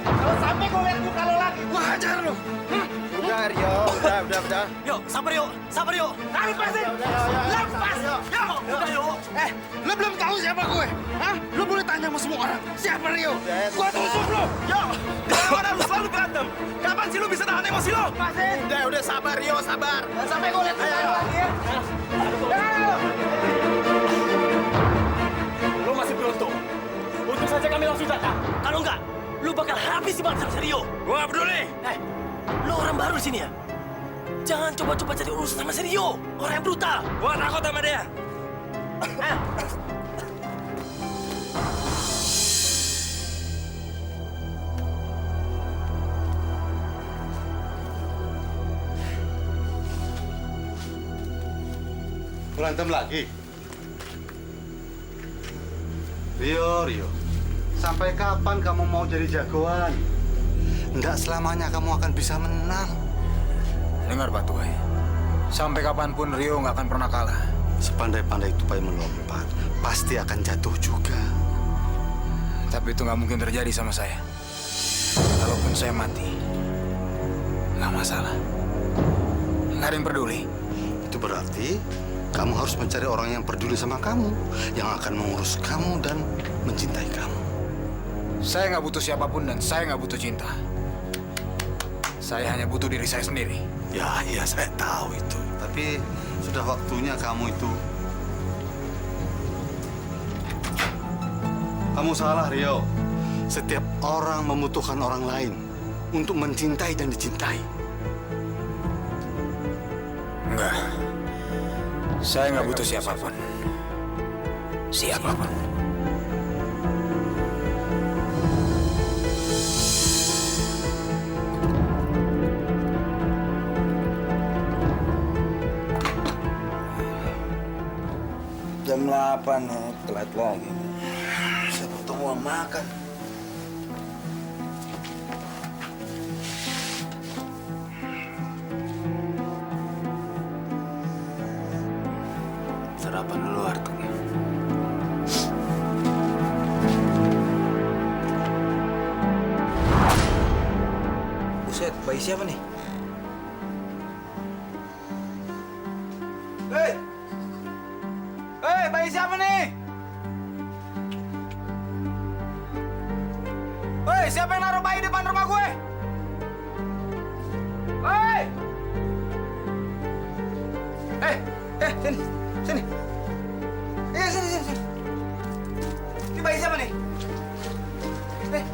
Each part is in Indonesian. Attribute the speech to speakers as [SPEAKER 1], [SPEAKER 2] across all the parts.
[SPEAKER 1] Kalau sampai gue lihat muka lo lagi, gue hajar lo.
[SPEAKER 2] Udah, Rio. Udah.
[SPEAKER 3] Yuk, sabar yuk.
[SPEAKER 1] Lepasin! Lepas!
[SPEAKER 3] Udah yuk.
[SPEAKER 1] Lo belum tahu siapa gue? Hah? Lo boleh tanya sama semua orang. Siapa Rio? Gue tusuk lo.
[SPEAKER 3] Yuk, kenapa lu selalu berantem? Kapan sih lu bisa tahan emosi lo?
[SPEAKER 1] Lepasin!
[SPEAKER 2] Udah, sabar, Rio, sabar.
[SPEAKER 1] Jangan sampai gue lihat muka lo lagi ya.
[SPEAKER 3] Lu masih beruntung. Untung saja kami langsung datang. Kalau enggak, lu bakal habis di bangsa Rio. Gua nggak peduli. Lu orang baru di sini ya? Jangan coba-coba cari urusan sama Rio. Orang yang brutal. Gua takut sama dia.
[SPEAKER 4] Berantem lagi? Rio. Sampai kapan kamu mau jadi jagoan? Nggak selamanya kamu akan bisa menang.
[SPEAKER 5] Dengar, Pak Tuai. Sampai kapanpun Rio nggak akan pernah kalah.
[SPEAKER 4] Sepandai-pandai tupai melompat, pasti akan jatuh juga.
[SPEAKER 5] Tapi itu nggak mungkin terjadi sama saya. Kalaupun saya mati, nggak masalah. Nggak ada yang peduli.
[SPEAKER 4] Itu berarti kamu harus mencari orang yang peduli sama kamu, yang akan mengurus kamu dan mencintai kamu.
[SPEAKER 5] Saya nggak butuh siapapun dan saya nggak butuh cinta. Saya hanya butuh diri saya sendiri.
[SPEAKER 4] Ya, saya tahu itu. Tapi sudah waktunya kamu itu. Kamu salah, Rio. Setiap orang membutuhkan orang lain untuk mencintai dan dicintai.
[SPEAKER 5] Enggak. Saya nggak butuh siapapun. Siapapun.
[SPEAKER 2] Jam 8, telat lagi. Saya potong uang makan.
[SPEAKER 5] Sarapan dulu, Artung.
[SPEAKER 2] Buset, bayi siapa nih? Hei, bayi siapa nih? Hei, siapa yang naruh bayi depan rumah gue? Hei! Sini. Iya, sini. Ini bayi siapa nih?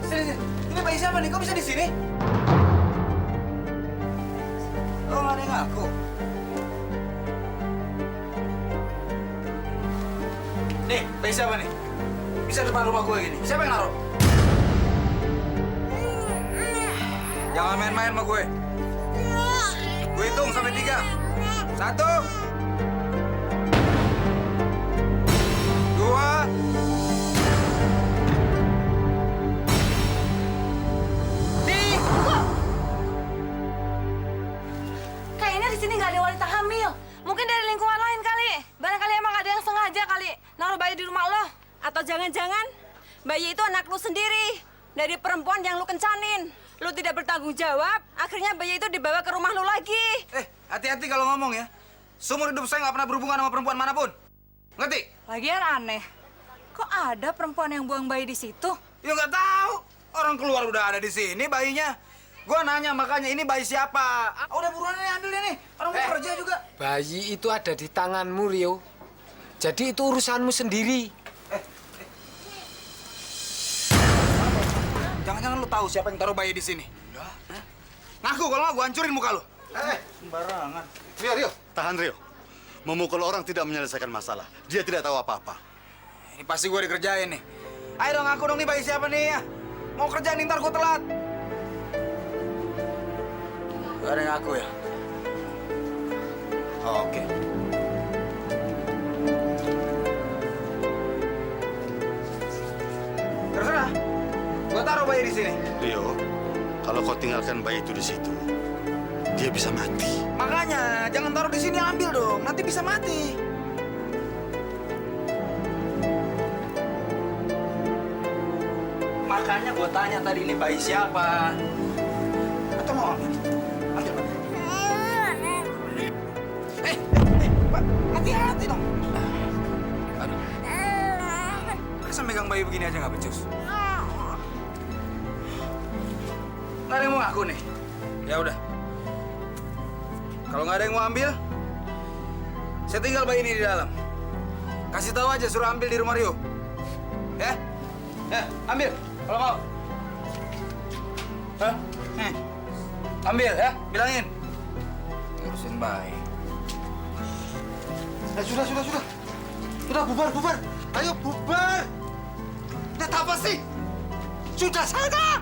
[SPEAKER 2] Sini. Ini bayi siapa nih? Kok bisa di sini? Oh, nggak ada yang ngaku. Nih, bayi siapa nih? Bisa depan rumah gue gini. Siapa yang naruh? Jangan main-main sama gue. Gue hitung sampai 3. 1, 2.
[SPEAKER 6] Kayaknya di sini nggak ada wanita hamil. Mungkin dari lingkungan lain kali. Barangkali emang ada yang sengaja kali naruh bayi di rumah lo.
[SPEAKER 7] Atau jangan-jangan bayi itu anak lu sendiri dari perempuan yang lu kencanin. Lu tidak bertanggung jawab, akhirnya bayi itu dibawa ke rumah lu lagi.
[SPEAKER 2] Hati-hati kalau ngomong ya. Seumur hidup saya nggak pernah berhubungan sama perempuan manapun. Ngerti?
[SPEAKER 7] Lagian aneh. Kok ada perempuan yang buang bayi di situ?
[SPEAKER 2] Ya nggak tahu. Orang keluar udah ada di sini bayinya. Gua nanya makanya ini bayi siapa? Udah buruan nih ambil nih. Orang mau kerja juga.
[SPEAKER 8] Bayi itu ada di tanganmu, Rio. Jadi itu urusanmu sendiri.
[SPEAKER 2] Jangan-jangan lu tahu siapa yang taruh bayi di sini? Ngaku kalau nggak gua hancurin muka lu. Sembarangan.
[SPEAKER 4] Rio, tahan Rio. Memukul orang tidak menyelesaikan masalah. Dia tidak tahu apa-apa.
[SPEAKER 2] Ini pasti gua dikerjain nih. Ayo dong ngaku dong nih bayi siapa nih ya? Mau kerja nih ntar gua telat. Gak ada yang ngaku ya? Oke. Terserah. Gua taruh bayi di sini.
[SPEAKER 4] Rio, kalau kau tinggalkan bayi itu di situ, dia bisa mati.
[SPEAKER 2] Makanya jangan taruh di sini, ambil dong. Nanti bisa mati. Makanya gue tanya tadi ini bayi siapa? Atau mau ambil? Ambil, Pak. Pak, hati-hati dong.
[SPEAKER 5] Aduh. Masa megang bayi begini aja nggak becus?
[SPEAKER 2] Nggak ada yang mau ngaku nih. Ya udah. Kalau nggak ada yang mau ambil, saya tinggal bayi ini di dalam. Kasih tahu aja suruh ambil di rumah Rio. Ya? Ya, ambil kalau mau. Hah? Nih. Ambil ya, bilangin.
[SPEAKER 5] Urusin bayi.
[SPEAKER 4] Sudah. Sudah, bubar. Ayo, bubar. Lihat apa sih? Sudah sana.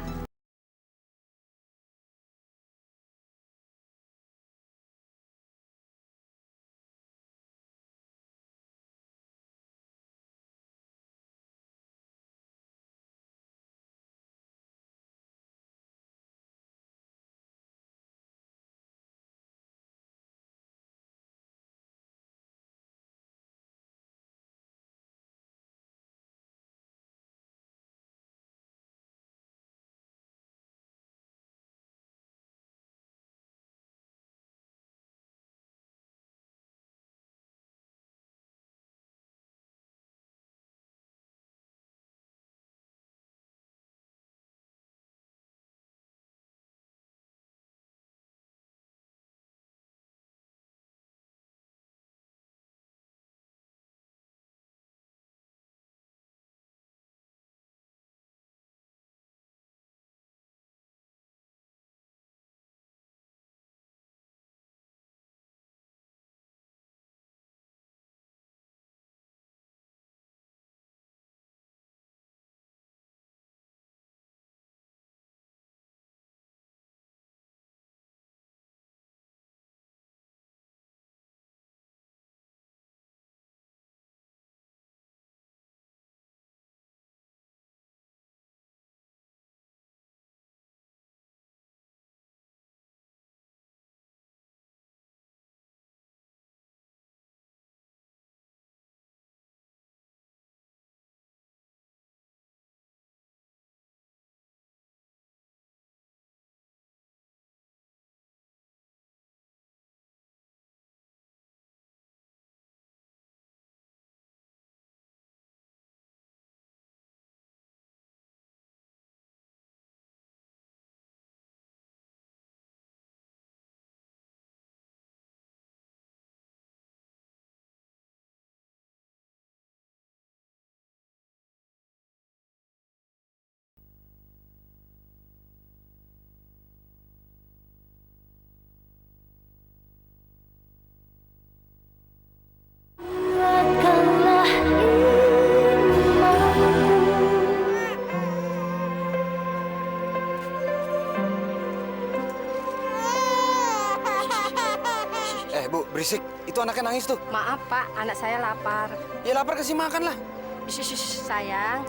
[SPEAKER 2] Bu, berisik. Itu anaknya nangis tuh.
[SPEAKER 7] Maaf, Pak. Anak saya lapar.
[SPEAKER 2] Ya lapar kasih makan lah.
[SPEAKER 7] Sayang.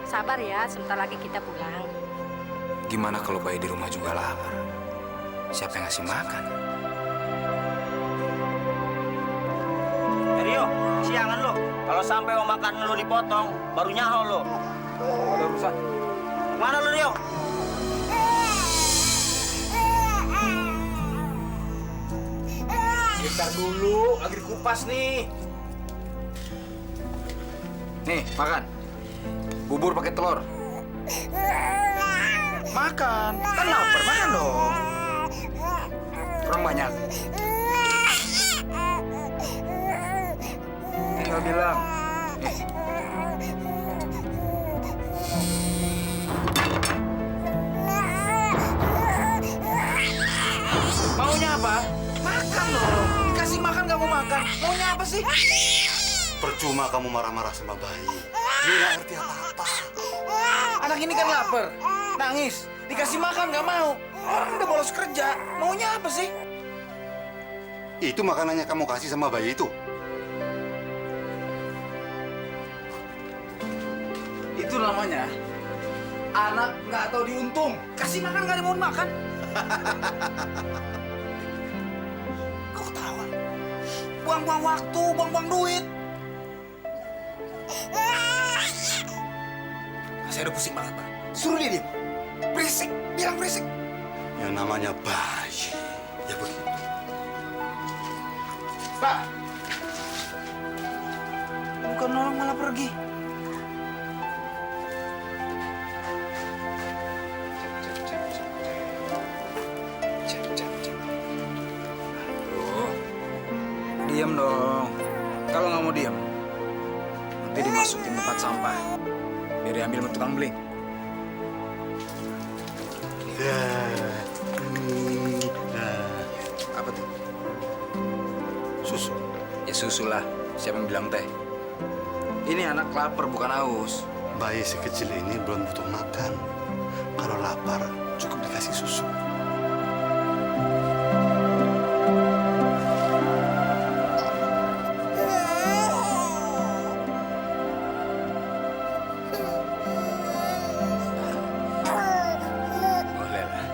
[SPEAKER 7] Sabar ya. Sebentar lagi kita pulang.
[SPEAKER 5] Gimana kalau bayi di rumah juga lapar? Siapa yang ngasih makan?
[SPEAKER 3] Rio, siangan lo. Kalau sampai mau makan lo dipotong, baru nyaho lo.
[SPEAKER 2] Ada urusan.
[SPEAKER 3] Mana lo, Rio?
[SPEAKER 2] Bentar dulu, lagi dikupas nih. Nih, makan. Bubur pakai telur. Makan. Kan lapar, makan dong. Kurang banyak. Tinggal bilang. Nih. Maunya apa? Makan loh. Dikasih makan kamu makan. Maunya apa sih?
[SPEAKER 4] Percuma kamu marah-marah sama bayi. Dia nggak ngerti apa-apa.
[SPEAKER 2] Anak ini kan lapar, nangis. Dikasih makan nggak mau. Orang udah bolos kerja. Maunya apa sih?
[SPEAKER 4] Itu makanannya kamu kasih sama bayi itu.
[SPEAKER 2] Itu namanya anak nggak tahu diuntung. Kasih makan nggak ada mau makan. Kok ketawa? Buang-buang waktu, buang-buang duit. Saya udah pusing banget, Pak. Suruh dia diam. Berisik, bilang berisik.
[SPEAKER 4] Yang namanya bayi. Ya begitu.
[SPEAKER 2] Pak. Bukan nolong malah pergi. Aduh. Diam dong. Kalau nggak mau diam, nanti dimasukin tempat sampah. Biar diambil sama tukang beling.
[SPEAKER 4] Ya.
[SPEAKER 2] Apa tuh?
[SPEAKER 4] Susu.
[SPEAKER 2] Ya susu lah. Siapa yang bilang teh? Ini anak lapar bukan haus.
[SPEAKER 4] Bayi sekecil ini belum butuh makan. Kalau lapar, cukup dikasih susu.
[SPEAKER 2] Boleh lah.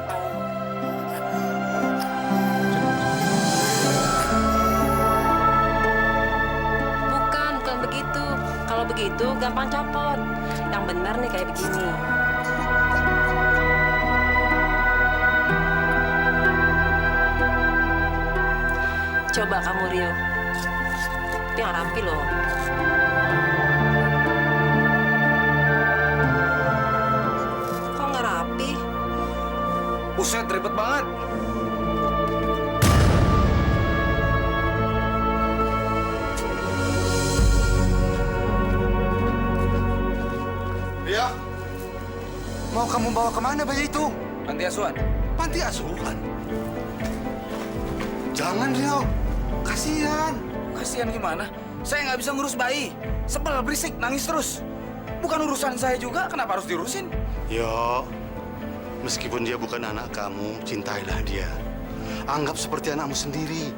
[SPEAKER 7] Bukan begitu. Kalau begitu gampang copot. Yang benar nih kayak begini. Coba kamu Rio. Tapi yang rapi loh. Kok nggak rapi?
[SPEAKER 2] Buset, ribet banget.
[SPEAKER 4] Rio, mau kamu bawa kemana bayi itu?
[SPEAKER 2] Panti asuhan.
[SPEAKER 4] Panti asuhan. Jangan Rio, kasihan.
[SPEAKER 2] Kasihan gimana? Saya nggak bisa ngurus bayi. Sebel, berisik, nangis terus. Bukan urusan saya juga, kenapa harus diurusin?
[SPEAKER 4] Yo, meskipun dia bukan anak kamu, cintailah dia. Anggap seperti anakmu sendiri.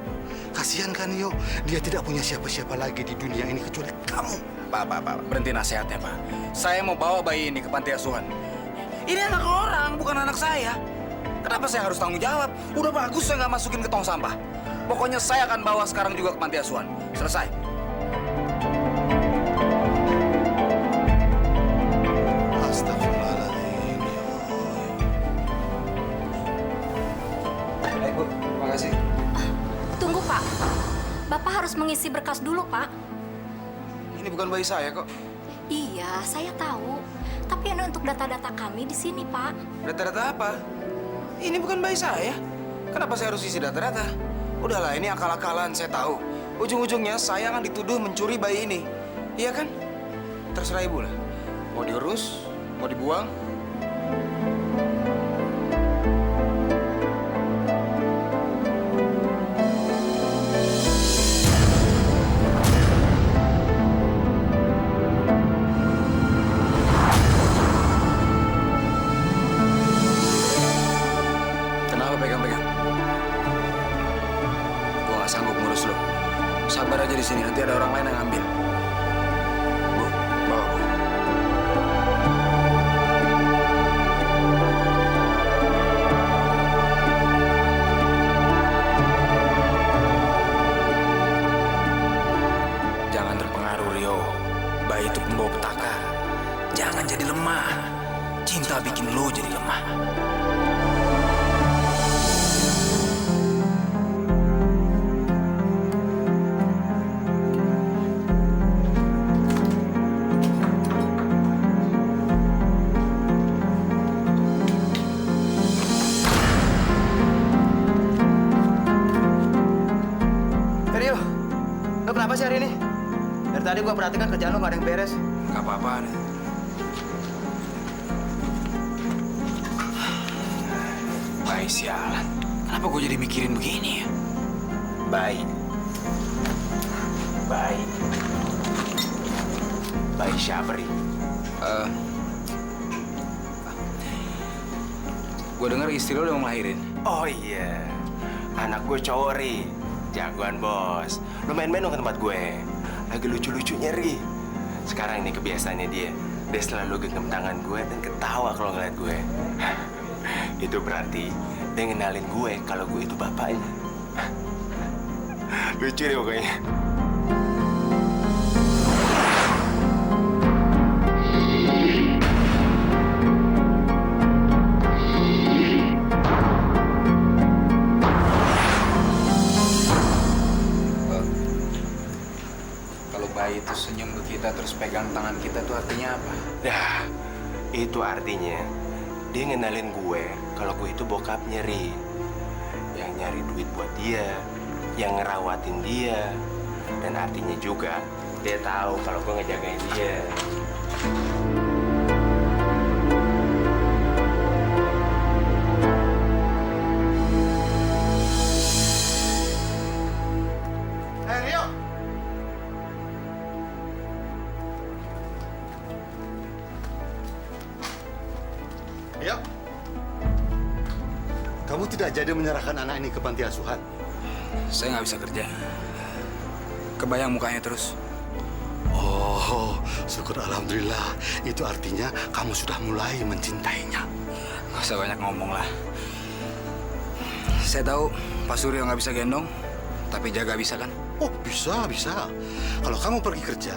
[SPEAKER 4] Kasihan kan Yo, dia tidak punya siapa-siapa lagi di dunia ini kecuali kamu.
[SPEAKER 2] Pak, berhenti nasihatnya, Pak. Saya mau bawa bayi ini ke panti asuhan. Ini anak orang, bukan anak saya. Kenapa saya harus tanggung jawab? Udah bagus saya nggak masukin ke tong sampah. Pokoknya saya akan bawa sekarang juga ke panti asuhan. Selesai.
[SPEAKER 4] Astagfirullahaladzim.
[SPEAKER 2] Baik, Bu. Terima kasih.
[SPEAKER 9] Tunggu, Pak. Bapak harus mengisi berkas dulu, Pak.
[SPEAKER 2] Ini bukan bayi saya kok.
[SPEAKER 9] Iya, saya tahu. Tapi ini untuk data-data kami di sini, Pak.
[SPEAKER 2] Data-data apa? Ini bukan bayi saya. Kenapa saya harus isi data-data? Udahlah, ini akal-akalan, saya tahu. Ujung-ujungnya saya akan dituduh mencuri bayi ini. Iya kan? Terserah ibu lah. Mau diurus, mau dibuang. Kenapa pegang-pegang? Gua nggak sanggup ngurus lo. Sabar aja di sini, nanti ada orang lain yang ngambil. Bu, bawa Bu. Jangan terpengaruh, Rio. Bayi itu pembawa petaka. Jangan jadi lemah. Cinta bikin lo jadi lemah. Rio, lo kenapa sih hari ini? Dari tadi gua perhatikan kerjaan lo nggak ada yang beres. Gak apa-apa. Baik, sialan. Kenapa gue jadi mikirin begini ya? Baik. Baik. Baik siapa, Ri? Gue dengar istri lo udah mau ngelahirin.
[SPEAKER 3] Oh iya, anak gue cowok, Ri. Jagoan, bos. Lo main-main dong ke tempat gue. Lagi lucu-lucunya, Ri. Sekarang ini kebiasaannya dia. Dia selalu genggam tangan gue dan ketawa kalau ngeliat gue. Itu berarti dia ngenalin gue kalau gue itu bapaknya. Lucu deh pokoknya.
[SPEAKER 10] Itu artinya dia ngenalin gue kalau gue itu bokapnya Ri. Yang nyari duit buat dia, yang ngerawatin dia. Dan artinya juga dia tahu kalau gue ngejagain dia.
[SPEAKER 4] Rio! Rio! Kamu tidak jadi menyerahkan anak ini ke panti asuhan?
[SPEAKER 5] Saya nggak bisa kerja. Kebayang mukanya terus.
[SPEAKER 4] Oh, syukur alhamdulillah. Itu artinya kamu sudah mulai mencintainya.
[SPEAKER 5] Nggak usah banyak ngomong lah. Saya tahu Pak Suryo nggak bisa gendong, tapi jaga bisa kan?
[SPEAKER 4] Oh, bisa, bisa. Kalau kamu pergi kerja,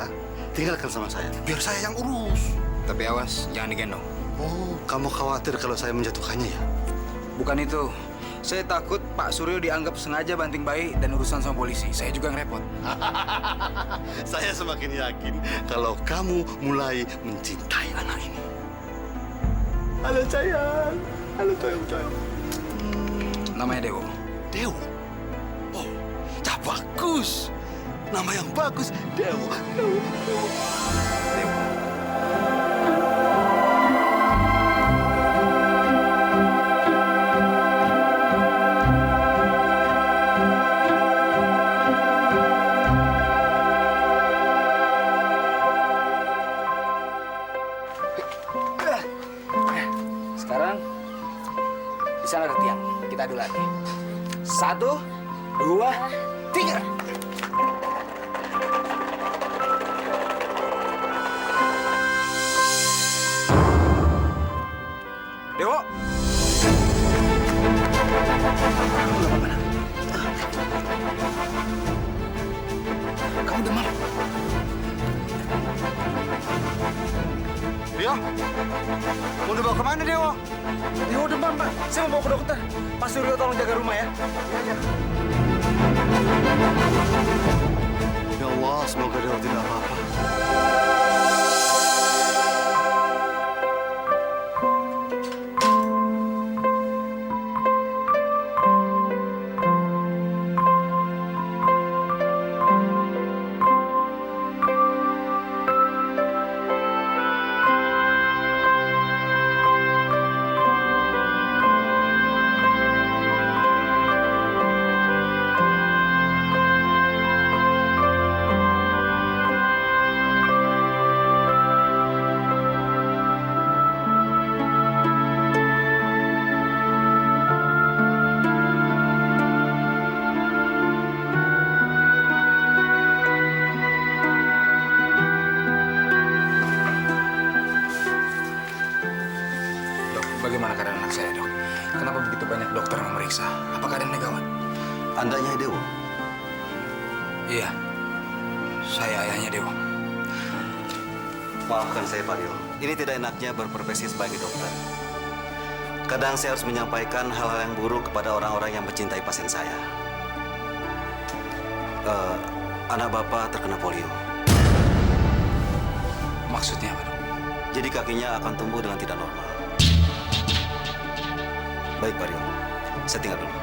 [SPEAKER 4] tinggalkan sama saya. Biar saya yang urus.
[SPEAKER 5] Tapi awas, jangan digendong.
[SPEAKER 4] Oh, kamu khawatir kalau saya menjatuhkannya ya?
[SPEAKER 5] Bukan itu. Saya takut Pak Suryo dianggap sengaja banting bayi dan urusan sama polisi. Saya juga ngerepot.
[SPEAKER 4] Saya semakin yakin kalau kamu mulai mencintai anak ini. Halo sayang. Halo sayang.
[SPEAKER 5] Namanya Dewo.
[SPEAKER 4] Dewo? Oh, dah bagus. Nama yang bagus, Dewo. Dewo.
[SPEAKER 5] Dewo. Sekarang di sana ada tiang. Kita adu lagi. 1, 2, 3. Dewo. Kamu demam.
[SPEAKER 4] Rio, mau dibawa kemana Dewo?
[SPEAKER 2] Dewo demam, Pak. Saya mau bawa ke dokter. Pak Suryo tolong jaga rumah ya.
[SPEAKER 4] Ya Allah, semoga Dewo tidak apa-apa.
[SPEAKER 5] Dok, bagaimana keadaan anak saya, Dok? Kenapa begitu banyak dokter yang memeriksa? Apa keadaannya gawat?
[SPEAKER 4] Andanya Dewo.
[SPEAKER 5] Iya, saya ayahnya Dewo.
[SPEAKER 11] Maafkan saya, Pak Rio. Ini tidak enaknya berprofesi sebagai dokter. Kadang saya harus menyampaikan hal-hal yang buruk kepada orang-orang yang mencintai pasien saya. Anak Bapak terkena polio.
[SPEAKER 5] Maksudnya apa, Dok?
[SPEAKER 11] Jadi kakinya akan tumbuh dengan tidak normal. Baik, Pak Rio. Saya tinggal dulu.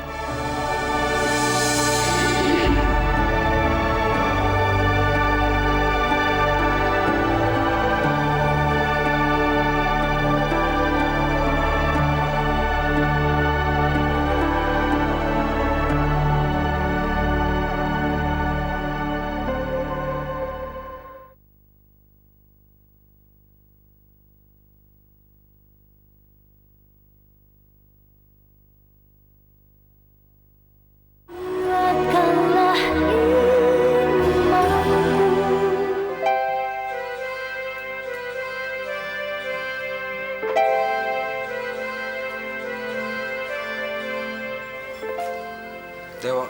[SPEAKER 5] Dewo.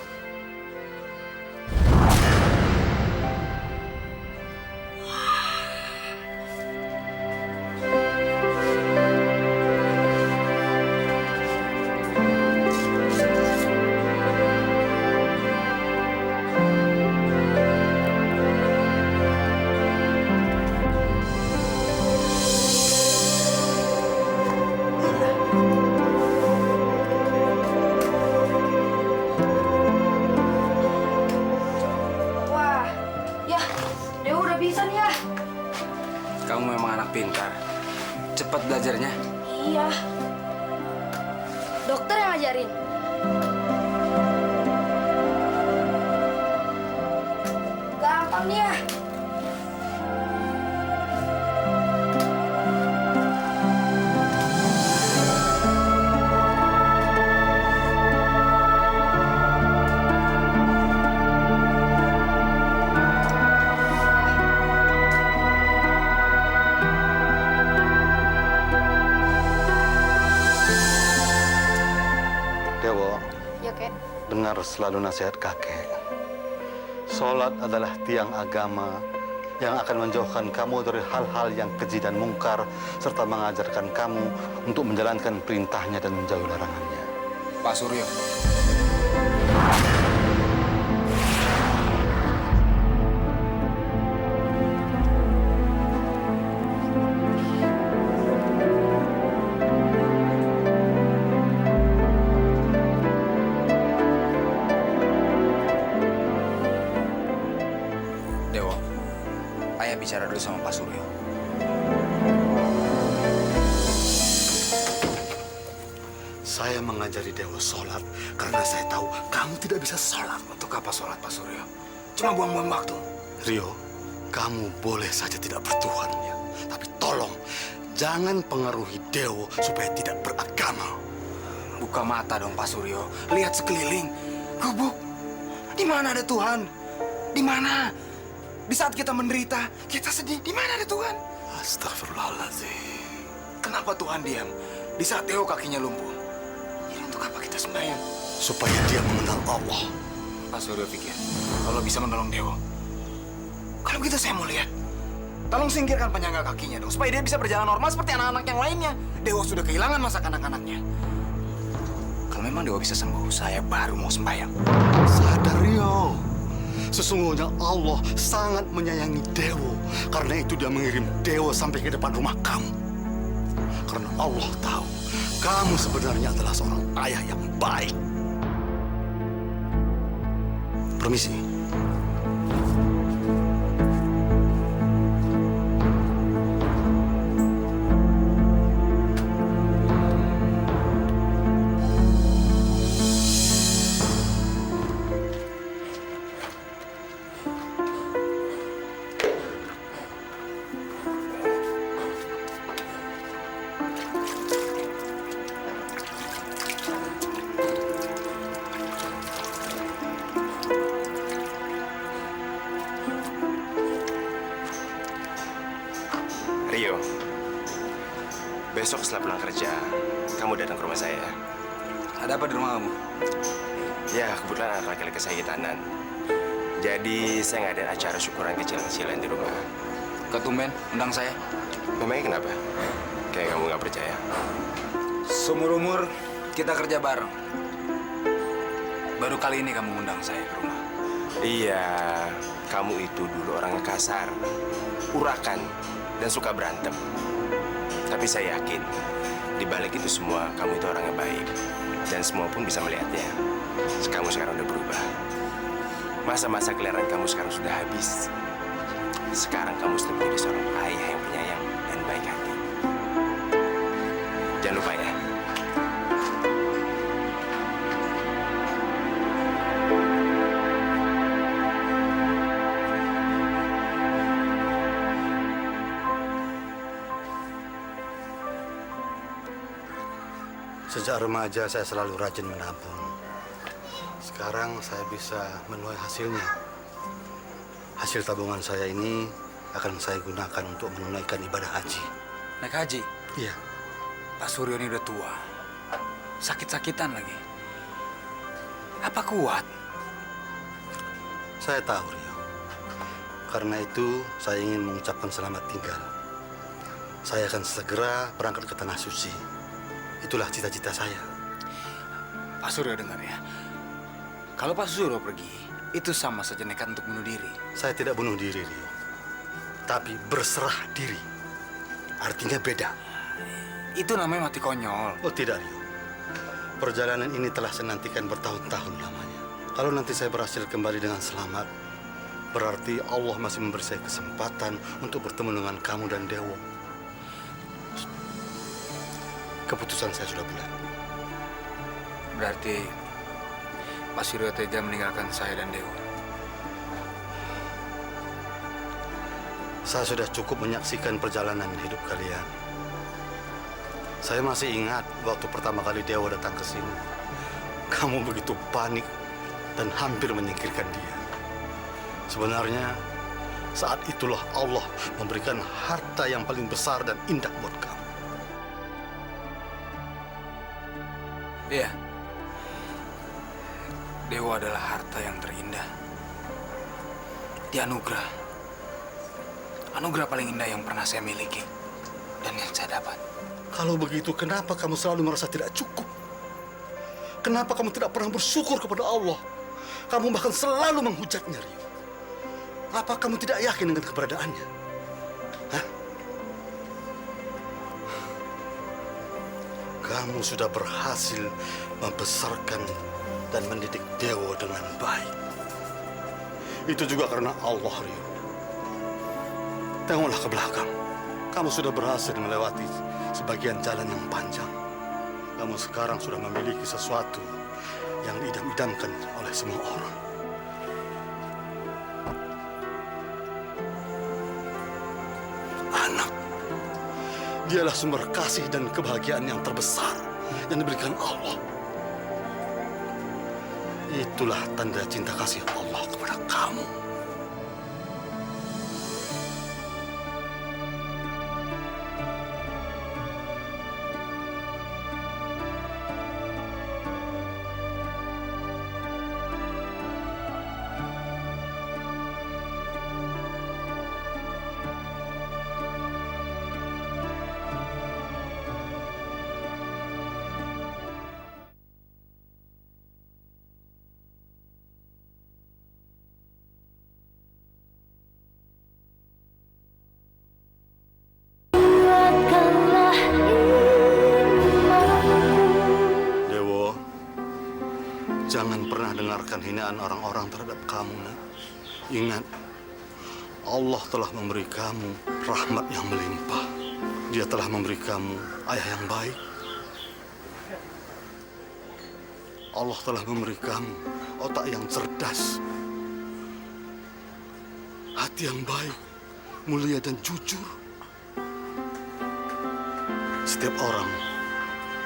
[SPEAKER 9] Iya. Dokter yang ngajarin. Gampang dia.
[SPEAKER 4] Dewo,
[SPEAKER 9] Ya, Kek.
[SPEAKER 4] dengar selalu nasihat kakek. Sholat adalah tiang agama yang akan menjauhkan kamu dari hal-hal yang keji dan mungkar, serta mengajarkan kamu untuk menjalankan perintahnya dan menjauhi larangannya.
[SPEAKER 5] Pak Suryo. Dewo, ayah bicara dulu sama Pak Suryo.
[SPEAKER 4] Saya mengajari Dewo sholat karena saya tahu kamu tidak bisa sholat.
[SPEAKER 5] Untuk apa sholat, Pak Suryo? Cuma buang-buang waktu.
[SPEAKER 4] Rio, kamu boleh saja tidak bertuhan ya. Tapi tolong, jangan pengaruhi Dewo supaya tidak beragama.
[SPEAKER 5] Buka mata dong, Pak Suryo. Lihat sekeliling. Gubuk. Di mana ada Tuhan? Di mana? Di saat kita menderita, kita sedih. Di mana ada Tuhan?
[SPEAKER 4] Astagfirullahaladzim.
[SPEAKER 5] Kenapa Tuhan diam? Di saat Dewo kakinya lumpuh. Ini untuk apa kita sembahyang?
[SPEAKER 4] Supaya dia mengenal Allah.
[SPEAKER 5] Pak Suryo pikir, kalau bisa menolong Dewo. Kalau gitu saya mau lihat. Tolong singkirkan penyangga kakinya dong, supaya dia bisa berjalan normal seperti anak-anak yang lainnya. Dewo sudah kehilangan masa kanak-kanaknya. Kalau memang Dewo bisa sembuh, saya baru mau sembahyang.
[SPEAKER 4] Sadar Rio. Sesungguhnya Allah sangat menyayangi Dewo. Karena itu dia mengirim Dewo sampai ke depan rumah kamu. Karena Allah tahu kamu sebenarnya adalah seorang ayah yang baik. Permisi.
[SPEAKER 10] Rio, besok setelah pulang kerja, kamu datang ke rumah saya.
[SPEAKER 5] Ada apa di rumah kamu?
[SPEAKER 10] Ya, kebetulan anak laki-laki saya hitanan. Jadi saya ngadain acara syukuran kecil-kecilan di rumah.
[SPEAKER 5] Ketumben, undang saya.
[SPEAKER 10] Memangnya kenapa? Kayak kamu nggak percaya?
[SPEAKER 5] Seumur-umur kita kerja bareng. Baru kali ini kamu undang saya ke rumah.
[SPEAKER 10] Iya, kamu itu dulu orang kasar, urakan, dan suka berantem. Tapi saya yakin, di balik itu semua, kamu itu orang yang baik. Dan semua pun bisa melihatnya. Kamu sekarang udah berubah. Masa-masa keliaran kamu sekarang sudah habis. Sekarang kamu sudah menjadi seorang ayah yang penyayang dan baik hati. Jangan lupa ya.
[SPEAKER 4] Sejak remaja saya selalu rajin menabung. Sekarang saya bisa menuai hasilnya. Hasil tabungan saya ini akan saya gunakan untuk menunaikan ibadah haji.
[SPEAKER 5] Naik haji?
[SPEAKER 4] Iya.
[SPEAKER 5] Pak Suryo ini udah tua. Sakit-sakitan lagi. Apa kuat?
[SPEAKER 4] Saya tahu, Rio. Karena itu saya ingin mengucapkan selamat tinggal. Saya akan segera berangkat ke Tanah Suci. Itulah cita-cita saya.
[SPEAKER 5] Pak Suryo dengar ya. Kalau Pak Suryo pergi, itu sama saja nekat untuk bunuh diri.
[SPEAKER 4] Saya tidak bunuh diri, Rio. Tapi berserah diri. Artinya beda.
[SPEAKER 5] Itu namanya mati konyol.
[SPEAKER 4] Oh tidak, Rio. Perjalanan ini telah saya nantikan bertahun-tahun lamanya. Kalau nanti saya berhasil kembali dengan selamat, berarti Allah masih memberi saya kesempatan untuk bertemu dengan kamu dan Dewo. keputusan saya sudah bulat.
[SPEAKER 2] Berarti Pak Suryo tega meninggalkan saya dan Dewa.
[SPEAKER 4] Saya sudah cukup menyaksikan perjalanan hidup kalian. Saya masih ingat waktu pertama kali Dewa datang ke sini. Kamu begitu panik dan hampir menyingkirkan dia. Sebenarnya saat itulah Allah memberikan harta yang paling besar dan indah buat kamu.
[SPEAKER 2] Iya. Dewa adalah harta yang terindah. Dia anugerah. Anugerah paling indah yang pernah saya miliki dan yang saya dapat.
[SPEAKER 4] Kalau begitu, kenapa kamu selalu merasa tidak cukup? Kenapa kamu tidak pernah bersyukur kepada Allah? Kamu bahkan selalu menghujatnya, Rio. Apa kamu tidak yakin dengan keberadaannya? Hah? Kamu sudah berhasil membesarkan dan mendidik Dewa dengan baik. Itu juga karena Allah, Rio. Tengoklah ke belakang. Kamu sudah berhasil melewati sebagian jalan yang panjang. Kamu sekarang sudah memiliki sesuatu yang diidam-idamkan oleh semua orang. Anak, dialah sumber kasih dan kebahagiaan yang terbesar yang diberikan Allah. Itulah tanda cinta kasih Allah kepada kamu. Dewo, jangan pernah dengarkan hinaan orang-orang terhadap kamu, nak. Ingat, Allah telah memberi kamu rahmat yang melimpah. Dia telah memberi kamu ayah yang baik. Allah telah memberi kamu otak yang cerdas, hati yang baik, mulia dan jujur. Setiap orang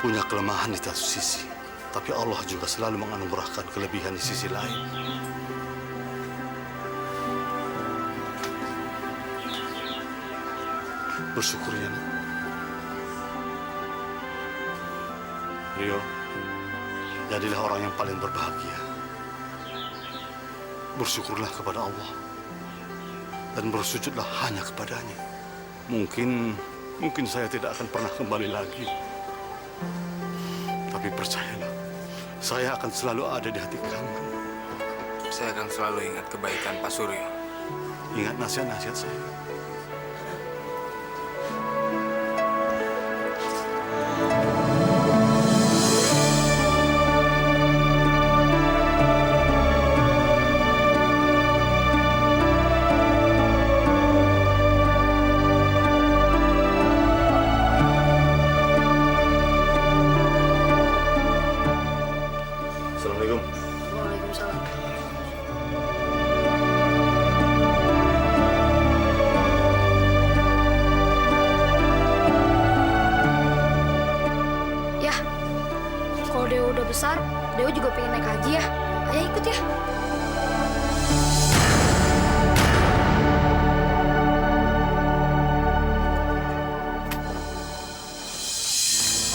[SPEAKER 4] punya kelemahan di satu sisi, tapi Allah juga selalu menganugerahkan kelebihan di sisi lain. Bersyukur ya, nak. Rio, jadilah orang yang paling berbahagia. Bersyukurlah kepada Allah dan bersujudlah hanya kepadanya. Mungkin saya tidak akan pernah kembali lagi. Tapi percayalah, saya akan selalu ada di hati kamu.
[SPEAKER 2] Saya akan selalu ingat kebaikan Pak Suryo.
[SPEAKER 4] Ingat nasihat-nasihat saya. Assalamualaikum.
[SPEAKER 9] Waalaikumsalam. Ya, kalau Dewa udah besar, Dewa juga pengen naik haji ya. Ayo ikut ya.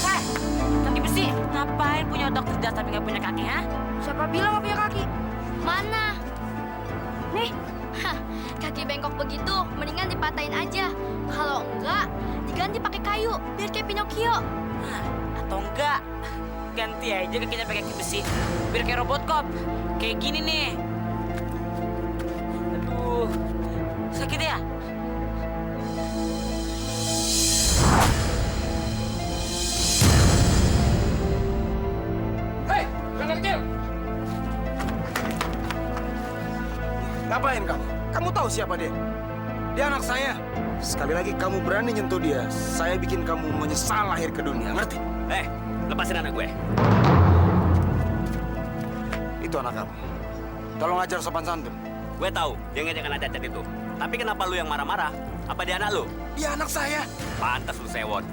[SPEAKER 6] Hei, kaki besi, ngapain punya otak cerdas tapi nggak punya kaki, ha?
[SPEAKER 9] Siapa bilang nggak punya kaki? Mana? Nih, kaki bengkok begitu, mendingan dipatahin aja. Kalau enggak, diganti pakai kayu, biar kayak Pinocchio.
[SPEAKER 6] Hah, atau enggak, ganti aja kakinya pakai kaki besi, biar kayak robot cop. Kayak gini nih. Aduh, sakit ya?
[SPEAKER 2] Hei, anak kecil! Ngapain kamu? Kamu tahu siapa dia? Dia anak saya. Sekali lagi kamu berani nyentuh dia, saya bikin kamu menyesal lahir ke dunia, ngerti?
[SPEAKER 3] Lepasin anak gue.
[SPEAKER 2] Itu anak kamu. Tolong ajar sopan santun.
[SPEAKER 3] Gue tahu dia ngejek anak cacat itu. Tapi kenapa lu yang marah-marah? Apa dia anak lu?
[SPEAKER 2] Dia anak saya.
[SPEAKER 3] Pantas lu sewot.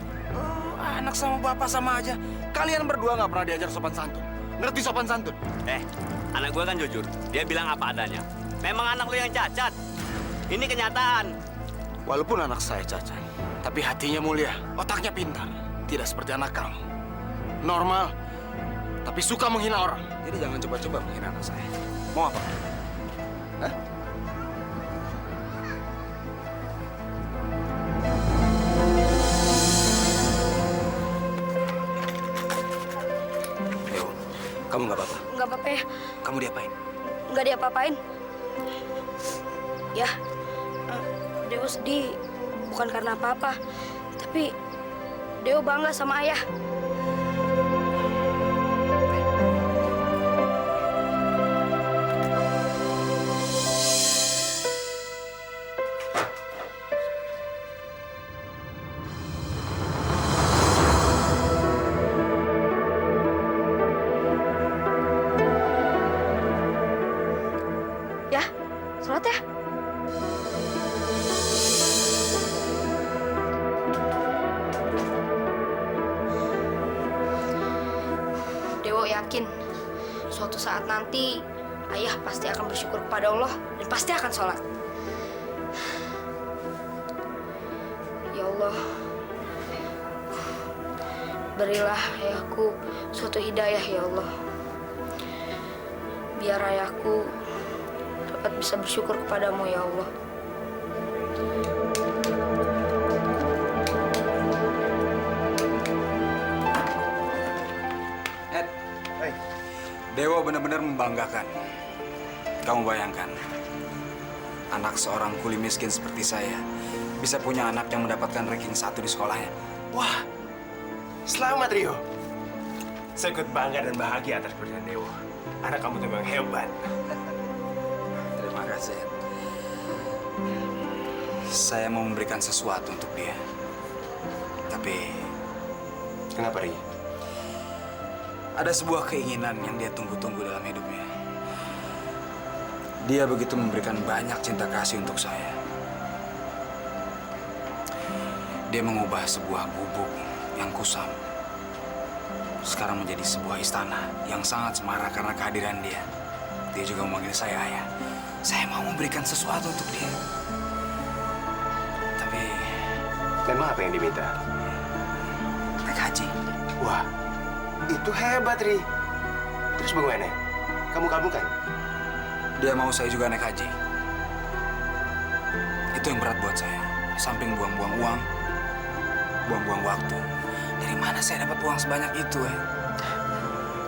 [SPEAKER 2] Anak sama bapak sama aja. Kalian berdua nggak pernah diajar sopan santun. Ngerti sopan santun?
[SPEAKER 3] Anak gue kan jujur. Dia bilang apa adanya. Memang anak lu yang cacat. Ini kenyataan.
[SPEAKER 2] Walaupun anak saya cacat, tapi hatinya mulia, otaknya pintar. Tidak seperti anak kamu. Normal, tapi suka menghina orang. Jadi jangan coba-coba menghina anak saya. Mau apa? Hah? Dewo, kamu nggak apa-apa?
[SPEAKER 9] Nggak apa-apa ya.
[SPEAKER 2] Kamu diapain?
[SPEAKER 9] Nggak diapa-apain. Ya, Dewo sedih bukan karena apa-apa, tapi Dewo bangga sama ayah. Ya, sholat ya. Dewo yakin suatu saat nanti ayah pasti akan bersyukur kepada Allah dan pasti akan sholat. Ya Allah, berilah ayahku suatu hidayah ya Allah. Biar ayahku dapat bisa bersyukur kepadamu ya Allah.
[SPEAKER 2] Dewo benar-benar membanggakan. Kamu bayangkan, anak seorang kuli miskin seperti saya bisa punya anak yang mendapatkan ranking 1 di sekolahnya.
[SPEAKER 10] Wah, selamat Rio. Saya ikut bangga dan bahagia atas keberhasilan Dewo. Anak kamu tuh memang hebat.
[SPEAKER 2] Terima kasih. Saya mau memberikan sesuatu untuk dia. Tapi
[SPEAKER 10] Kenapa, Ri?
[SPEAKER 2] ada sebuah keinginan yang dia tunggu-tunggu dalam hidupnya. Dia begitu memberikan banyak cinta kasih untuk saya. Dia mengubah sebuah gubuk yang kusam sekarang menjadi sebuah istana yang sangat semarak karena kehadiran dia. Dia juga memanggil saya ayah. Saya mau memberikan sesuatu untuk dia. Tapi
[SPEAKER 10] Memang apa yang diminta?
[SPEAKER 2] naik haji.
[SPEAKER 10] Wah, itu hebat, Ri. Terus bagaimana? Kamu kabulkan?
[SPEAKER 2] Dia mau saya juga naik haji. Itu yang berat buat saya. Di samping buang-buang uang, buang-buang waktu. Dari mana saya dapat uang sebanyak itu,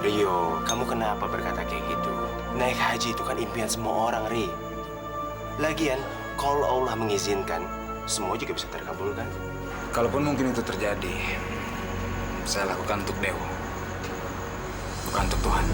[SPEAKER 10] Rio, kamu kenapa berkata kayak gitu? Naik haji itu kan impian semua orang, Ri. Lagian, kalau Allah mengizinkan, semua juga bisa terkabulkan.
[SPEAKER 2] Kalaupun mungkin itu terjadi, saya lakukan untuk Dewo, bukan untuk Tuhan.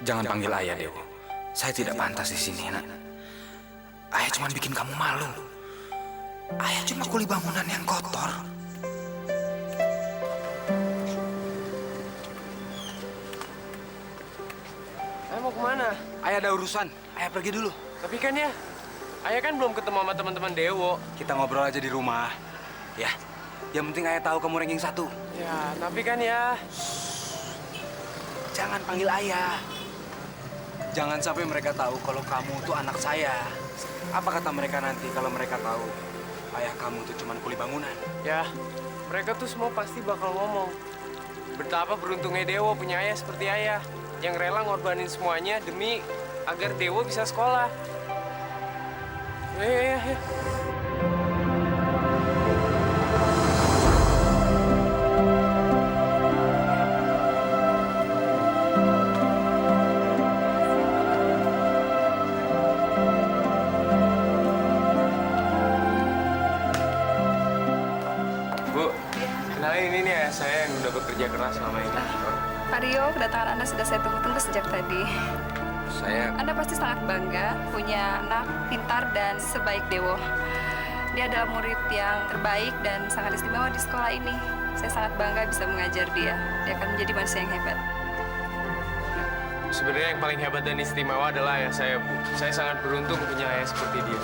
[SPEAKER 2] Jangan panggil ayah, Dewo. Saya tidak pantas di sini, nak. Ayah cuma bikin kamu malu. Ayah cuma kuli bangunan yang kotor.
[SPEAKER 10] Ayah mau kemana?
[SPEAKER 2] Ayah ada urusan. Ayah pergi dulu.
[SPEAKER 10] Tapi kan ya, ayah kan belum ketemu sama teman-teman Dewo.
[SPEAKER 2] Kita ngobrol aja di rumah. Ya. Yang penting ayah tahu kamu ranking 1.
[SPEAKER 10] Ya, tapi kan ya.
[SPEAKER 2] Jangan panggil ayah. Jangan sampai mereka tahu kalau kamu tuh anak saya. Apa kata mereka nanti kalau mereka tahu ayah kamu tuh cuma kuli bangunan?
[SPEAKER 10] Ya, mereka tuh semua pasti bakal ngomong betapa beruntungnya Dewo punya ayah seperti ayah yang rela ngorbanin semuanya demi agar Dewo bisa sekolah. Ya. Bu, kenalin ini nih ya, saya yang udah bekerja keras selama ini.
[SPEAKER 7] Pak Rio, kedatangan Anda sudah saya tunggu-tunggu sejak tadi. Anda pasti sangat bangga punya anak pintar dan sebaik Dewo. Dia adalah murid yang terbaik dan sangat istimewa di sekolah ini. Saya sangat bangga bisa mengajar dia. Dia akan menjadi manusia yang hebat.
[SPEAKER 10] Sebenarnya yang paling hebat dan istimewa adalah ayah saya, Bu. Saya sangat beruntung punya ayah seperti dia.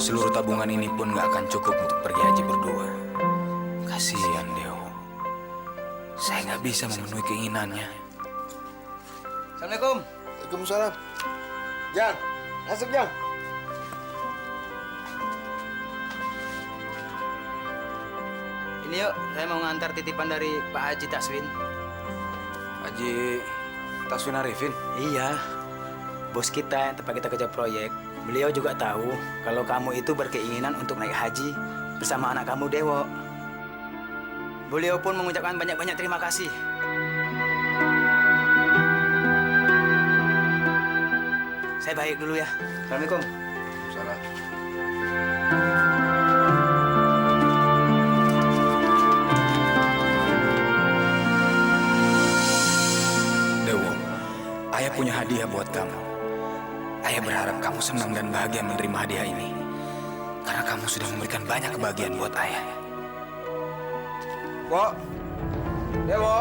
[SPEAKER 2] Seluruh tabungan ini pun nggak akan cukup untuk pergi haji berdua. Kasihan Dewo. Saya nggak bisa memenuhi keinginannya.
[SPEAKER 5] Assalamualaikum.
[SPEAKER 1] Waalaikumsalam. Jang, masuk Jang.
[SPEAKER 5] Ini yuk, saya mau ngantar titipan dari Pak Haji Taswin.
[SPEAKER 2] Haji Taswin Arifin?
[SPEAKER 5] Iya, bos kita yang tempat kita kerja proyek. Beliau juga tahu kalau kamu itu berkeinginan untuk naik haji bersama anak kamu Dewo. Beliau pun mengucapkan banyak-banyak terima kasih. Saya balik dulu ya. Assalamualaikum.
[SPEAKER 1] Salam.
[SPEAKER 2] Dewo, ayah punya hadiah buat kamu. Ayah berharap kamu senang dan bahagia menerima hadiah ini. Karena kamu sudah memberikan banyak kebahagiaan buat ayah.
[SPEAKER 5] Wo. Dewo.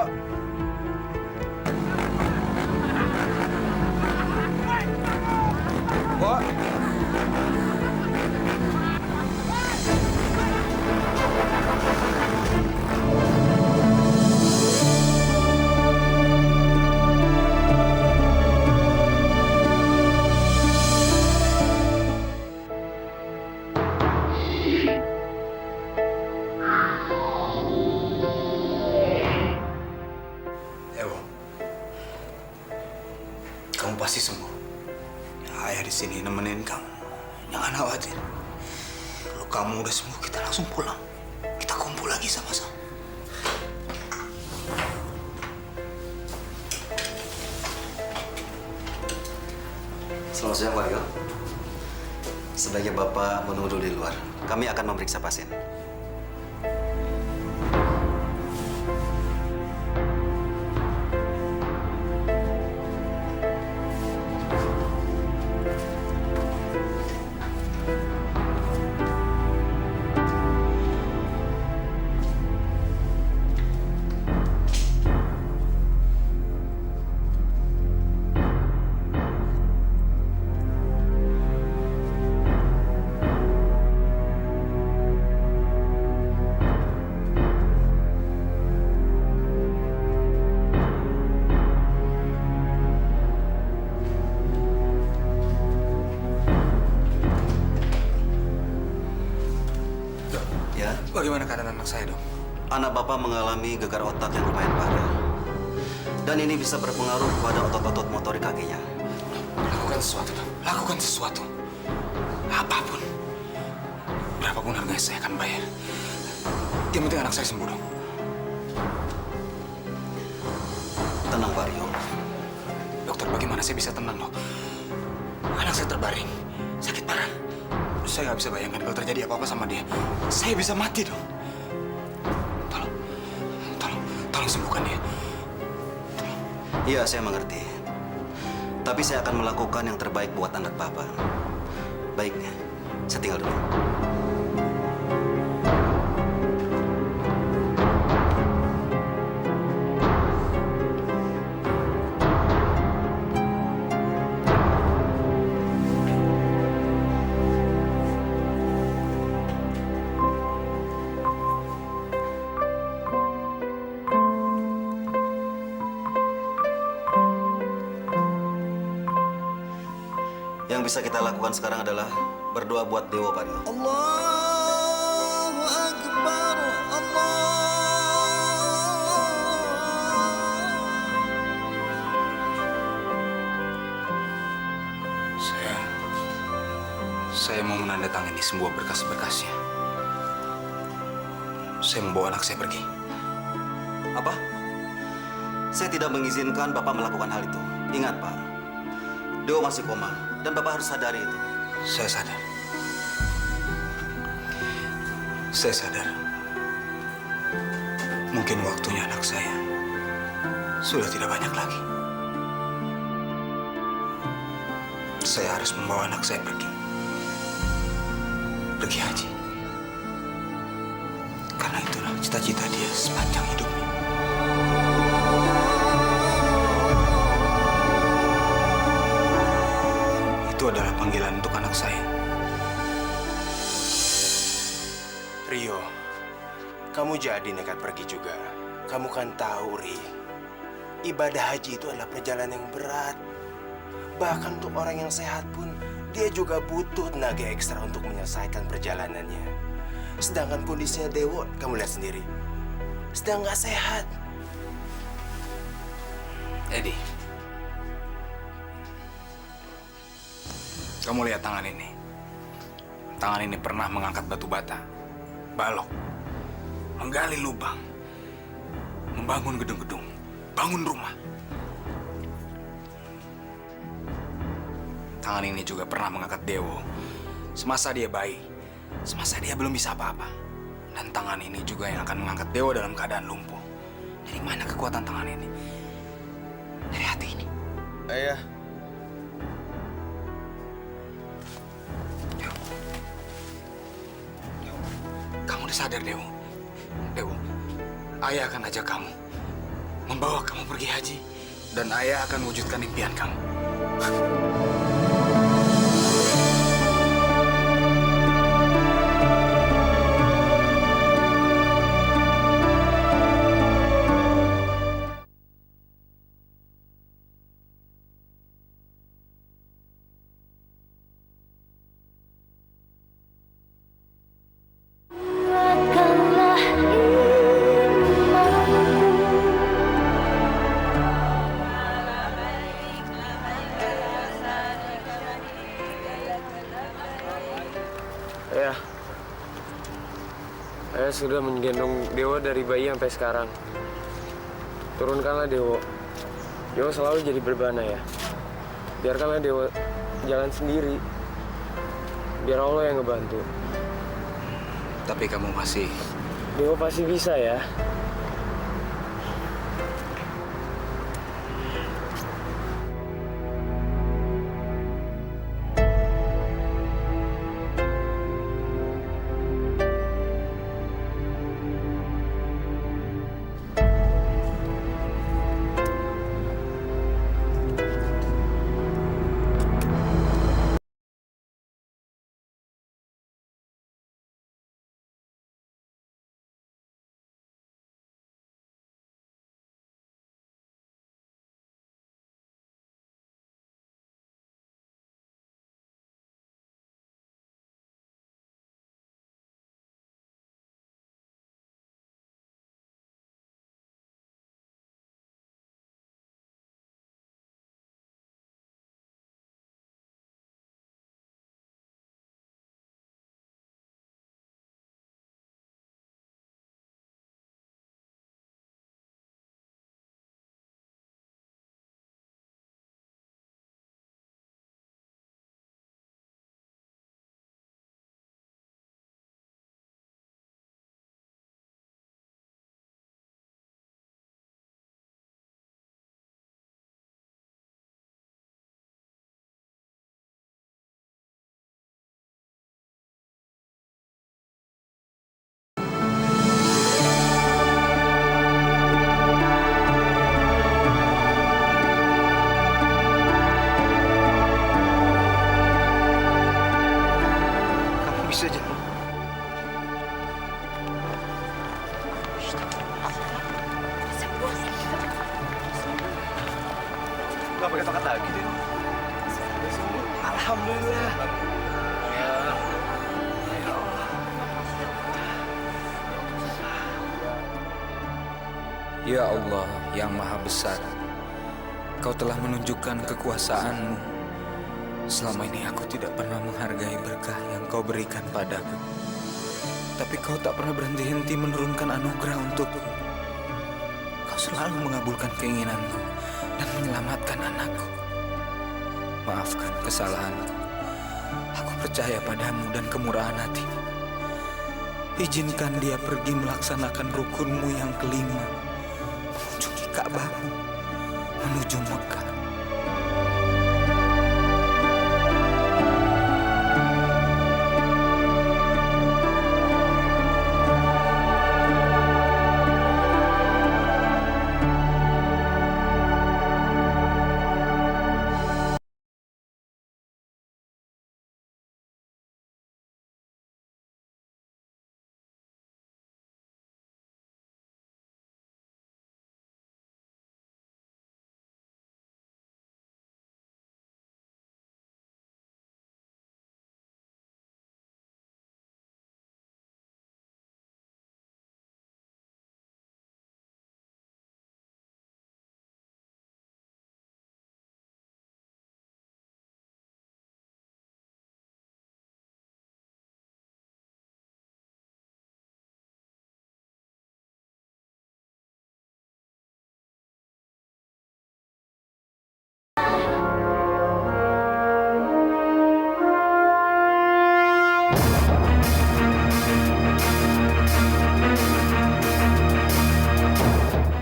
[SPEAKER 5] Wo.
[SPEAKER 2] Dewo, kamu pasti sembuh. Ayah di sini nemenin kamu. Jangan khawatir. Kalau kamu udah sembuh, kita langsung pulang. Kita kumpul lagi sama-sama.
[SPEAKER 11] Selamat siang, Pak Rio. Sebaiknya Bapak menunggu dulu di luar. Kami akan memeriksa pasien. Ya,
[SPEAKER 2] Bagaimana keadaan anak saya, Dok?
[SPEAKER 11] anak Bapak mengalami gegar otak yang lumayan parah. Dan ini bisa berpengaruh pada otot-otot motorik kakinya.
[SPEAKER 2] Lakukan sesuatu, Dok. Lakukan sesuatu. Apapun.
[SPEAKER 5] Berapapun harganya saya akan bayar. Yang penting anak saya sembuh dong.
[SPEAKER 11] Tenang, Pak Rio.
[SPEAKER 5] Dokter, bagaimana saya bisa tenang dok? Anak saya terbaring, sakit parah. Saya nggak bisa bayangkan kalau terjadi apa-apa sama dia. Saya bisa mati dong. Tolong sembuhkan dia.
[SPEAKER 11] Iya, saya mengerti. Tapi saya akan melakukan yang terbaik buat anak Bapak. Baik, saya tinggal dulu. Yang bisa kita lakukan sekarang adalah berdoa buat Dewo, Pak Rio.
[SPEAKER 1] Allahu Akbar,
[SPEAKER 5] Saya mau menandatangani semua berkas-berkasnya. Saya membawa anak saya pergi.
[SPEAKER 11] Apa? Saya tidak mengizinkan Bapak melakukan hal itu. Ingat, Pak. Dewo masih koma, dan Bapak harus sadari itu.
[SPEAKER 5] Saya sadar. Saya sadar. Mungkin waktunya anak saya sudah tidak banyak lagi. Saya harus membawa anak saya pergi. Pergi haji. Karena itulah cita-cita dia sepanjang hidupnya. Itu adalah panggilan untuk anak saya.
[SPEAKER 10] Rio, kamu jadi nekat pergi juga. Kamu kan tahu, Ri, ibadah haji itu adalah perjalanan yang berat. Bahkan untuk orang yang sehat pun, dia juga butuh tenaga ekstra untuk menyelesaikan perjalanannya. Sedangkan kondisinya Dewo, kamu lihat sendiri, sedang nggak sehat.
[SPEAKER 5] Eddie, kamu lihat tangan ini. Tangan ini pernah mengangkat batu bata, balok, menggali lubang, membangun gedung-gedung, bangun rumah. Tangan ini juga pernah mengangkat Dewo semasa dia bayi, semasa dia belum bisa apa-apa. Dan tangan ini juga yang akan mengangkat Dewo dalam keadaan lumpuh. Dari mana kekuatan tangan ini? Dari hati ini.
[SPEAKER 10] Ayah.
[SPEAKER 5] Kamu udah sadar, Dewo? Dewo, ayah akan ajak kamu, membawa kamu pergi haji, dan ayah akan wujudkan impian kamu.
[SPEAKER 8] Ayah sudah menggendong Dewo dari bayi sampai sekarang. Turunkanlah Dewo. Dewo selalu jadi beban ya. Biarkanlah Dewo jalan sendiri. Biar Allah yang ngebantu.
[SPEAKER 5] Tapi kamu masih...
[SPEAKER 8] Dewo pasti bisa ya.
[SPEAKER 2] Ya Allah yang Maha Besar, Kau telah menunjukkan kekuasaan-Mu. Selama ini aku tidak pernah menghargai berkah yang Kau berikan padaku. Tapi Kau tak pernah berhenti-henti menurunkan anugerah untukku. Kau selalu mengabulkan keinginanku dan menyelamatkan anakku. Maafkan kesalahanku. Aku percaya padamu dan kemurahan hati-Mu. Izinkan dia pergi melaksanakan rukunmu yang kelima, mengunjungi Ka'bah-Mu, menuju Mekah.